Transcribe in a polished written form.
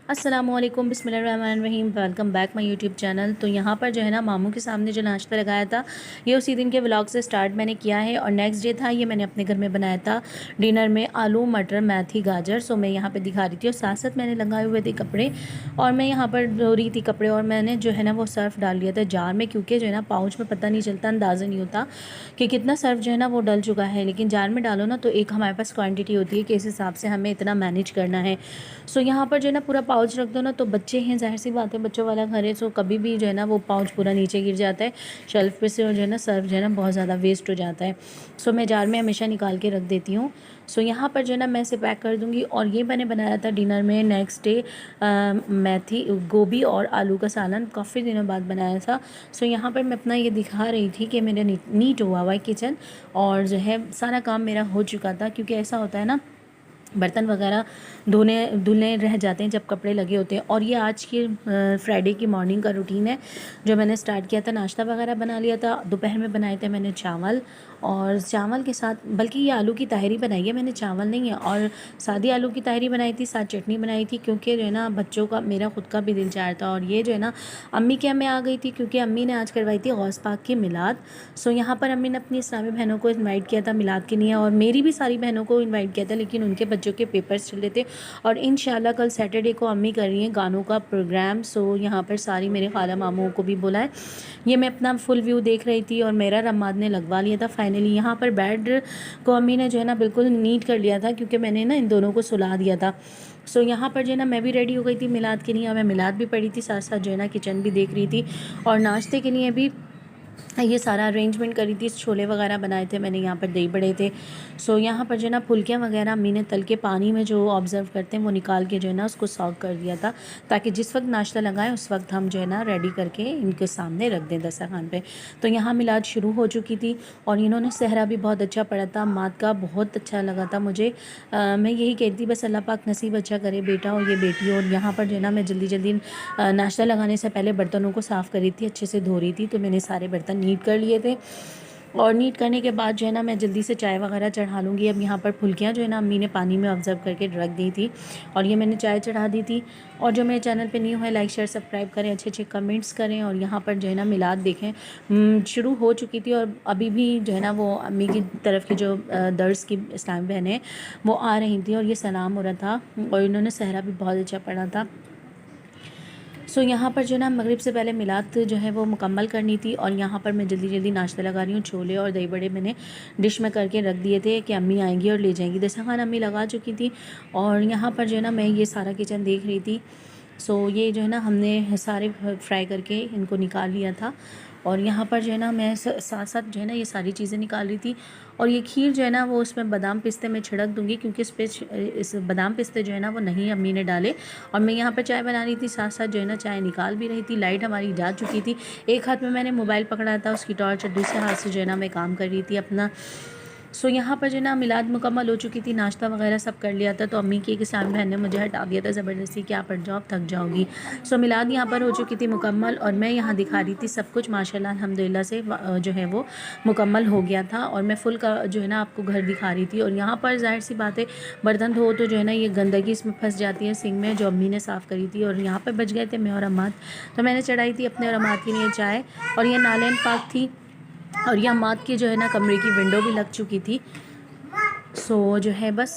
अस्सलामुअलैकुम बिस्मिल्लाहिर्रहमानिर्रहीम। Welcome back my YouTube channel. तो यहाँ पर जो है ना मामू के सामने जो नाश्ता लगाया था ये उसी दिन के व्लॉग से स्टार्ट मैंने किया है और नेक्स्ट डे था ये मैंने अपने घर में बनाया था डिनर में आलू मटर मेथी गाजर। सो मैं यहाँ पर दिखा रही थी और साथ साथ मैंने लगाए हुए थे कपड़े और मैं यहाँ पर धो रही थी कपड़े और मैंने जो है ना वो सर्फ़ डाल लिया था जार में, क्योंकि जो है ना पाउच में पता नहीं चलता, अंदाज़ा नहीं होता कि कितना सर्फ़ जो है ना वो डल चुका है, लेकिन जार में डालो ना तो एक हमारे पास क्वांटिटी होती है कि इस हिसाब से हमें इतना मैनेज करना है। सो यहाँ पर जो है ना पूरा पाउच रख दो ना तो बच्चे हैं, जाहिर सी बात है बच्चों वाला घर है, सो कभी भी जो है ना वो पाउच पूरा नीचे गिर जाता है शेल्फ़ पे से और जो है ना सर्फ जो है ना बहुत ज़्यादा वेस्ट हो जाता है। सो मैं जार में हमेशा निकाल के रख देती हूँ। सो यहाँ पर जो है ना मैं इसे पैक कर दूँगी और ये मैंने बनाया था डिनर में नेक्स्ट डे मेथी गोभी और आलू का सालन काफ़ी दिनों बाद बनाया था। सो यहाँ पर मैं अपना ये दिखा रही थी कि मेरा नीट हुआ हुआ है किचन और जो है सारा काम मेरा हो चुका था, क्योंकि ऐसा होता है ना बर्तन वगैरह धोने धुलने रह जाते हैं जब कपड़े लगे होते हैं। और ये आज की फ्राइडे की मॉर्निंग का रूटीन है जो मैंने स्टार्ट किया था। नाश्ता वगैरह बना लिया था, दोपहर में बनाए थे मैंने चावल और चावल के साथ, बल्कि ये आलू की ताहरी बनाई है मैंने, चावल नहीं है, और सादी आलू की ताहरी बनाई थी, साथ चटनी बनाई थी, क्योंकि जो है ना बच्चों का मेरा खुद का भी दिल चाह रहा था। और ये जो है ना अम्मी के यहाँ मैं आ गई थी क्योंकि अम्मी ने आज करवाई थी गौस पाक की मिलाद। सो यहाँ पर अम्मी ने अपनी इस्लामी बहनों को इन्वाइट किया था मिलाद के लिए और मेरी भी सारी बहनों को इन्वाइट किया था, लेकिन उनके बच्चों के पेपर्स चल रहे थे। और इंशाल्लाह कल सैटरडे को अम्मी कर रही हैं गानों का प्रोग्राम। सो यहाँ पर सारी मेरे खाला मामूओं को भी बुलाए। ये मैं अपना फुल व्यू देख रही थी और मेरा रमाद ने लगवा लिया था फाइनली। यहाँ पर बेड को अम्मी ने जो है ना बिल्कुल नीट कर लिया था, क्योंकि मैंने ना इन दोनों को सुला दिया था। सो यहाँ पर जो है ना मैं भी रेडी हो गई थी मिलाद के लिए और मैं मिलाद भी पढ़ी थी, साथ साथ जो है ना किचन भी देख रही थी और नाश्ते के लिए भी ये सारा अरेंजमेंट करी थी। छोले वगैरह बनाए थे मैंने, यहाँ पर दही बड़े थे। सो यहाँ पर जो है ना फुल्कियाँ वगैरह अम्मी ने तल के पानी में जो ऑब्ज़र्व करते हैं वो निकाल के जो है ना उसको सॉक कर दिया था, ताकि जिस वक्त नाश्ता लगाएं उस वक्त हम जो है ना रेडी करके इनके सामने रख दें दस्तरखान पे। तो यहाँ मिलाद शुरू हो चुकी थी और इन्होंने सहरा भी बहुत अच्छा पढ़ा था, मात का बहुत अच्छा लगा था मुझे। मैं यही कहती बस अल्लाह पाक नसीब अच्छा करे बेटा और ये बेटी। और यहाँ पर जो है ना मैं जल्दी जल्दी नाश्ता लगाने से पहले बर्तनों को साफ़ करी थी, अच्छे से धो रही थी, तो मैंने सारे बर्तन नीट कर लिए थे। और नीट करने के बाद जो है ना मैं जल्दी से चाय वगैरह चढ़ा लूँगी। अब यहाँ पर फुल्कियाँ जो है ना अम्मी ने पानी में ऑब्ज़र्व करके रख दी थी और ये मैंने चाय चढ़ा दी थी। और जो मेरे चैनल पे न्यू है लाइक शेयर सब्सक्राइब करें, अच्छे अच्छे कमेंट्स करें। और यहाँ पर जो है ना मिलाद देखें शुरू हो चुकी थी और अभी भी जो है ना वो अम्मी की तरफ की जो दर्स की इस्लामी बहनें वो आ रही थी और ये सलाम हो रहा था और इन्होंने सहरा भी बहुत अच्छा पढ़ा था। सो यहाँ पर जो ना मगरिब से पहले मिलाद जो है वो मुकम्मल करनी थी और यहाँ पर मैं जल्दी जल्दी नाश्ता लगा रही हूँ। छोले और दही बड़े मैंने डिश में करके रख दिए थे कि अम्मी आएंगी और ले जाएंगी। दस्तरखान अम्मी लगा चुकी थी और यहाँ पर जो है ना मैं ये सारा किचन देख रही थी। सो ये जो है ना हमने सारे फ्राई करके इनको निकाल लिया था और यहाँ पर जो है ना मैं साथ साथ जो है ना ये सारी चीज़ें निकाल रही थी। और ये खीर जो है ना वो उसमें बादाम पिस्ते में छिड़क दूँगी, क्योंकि इस बादाम पिस्ते जो है ना वो नहीं अम्मी ने डाले। और मैं यहाँ पर चाय बना रही थी, साथ साथ जो है ना चाय निकाल भी रही थी। लाइट हमारी जा चुकी थी, एक हाथ में मैंने मोबाइल पकड़ा था उसकी टॉर्च और दूसरे हाथ से जो है ना मैं काम कर रही थी अपना। सो यहाँ पर जो है ना मिलाद मुकम्मल हो चुकी थी, नाश्ता वगैरह सब कर लिया था। तो अम्मी की एक इस्लामी बहन ने मुझे हटा दिया था ज़बरदस्ती, क्या पड़ जाओ थक जाओगी। सो मिलाद यहाँ पर हो चुकी थी मुकम्मल और मैं यहाँ दिखा रही थी सब कुछ माशाल्लाह अल्हम्दुलिल्लाह से जो है वो मुकम्मल हो गया था। और मैं फुल का जो है ना आपको घर दिखा रही थी। और यहाँ पर ज़ाहिर सी बात है बर्तन धो तो जो है ना ये गंदगी इसमें फंस जाती है सिंक में, जो अम्मी ने साफ़ करी थी। और यहाँ पर बच गए थे मैं और अम्माद, तो मैंने चढ़ाई थी अपने और अम्माद के लिए चाय। और ये नालियन पाक थी और यह अम्माद की जो है ना कमरे की विंडो भी लग चुकी थी। सो जो है बस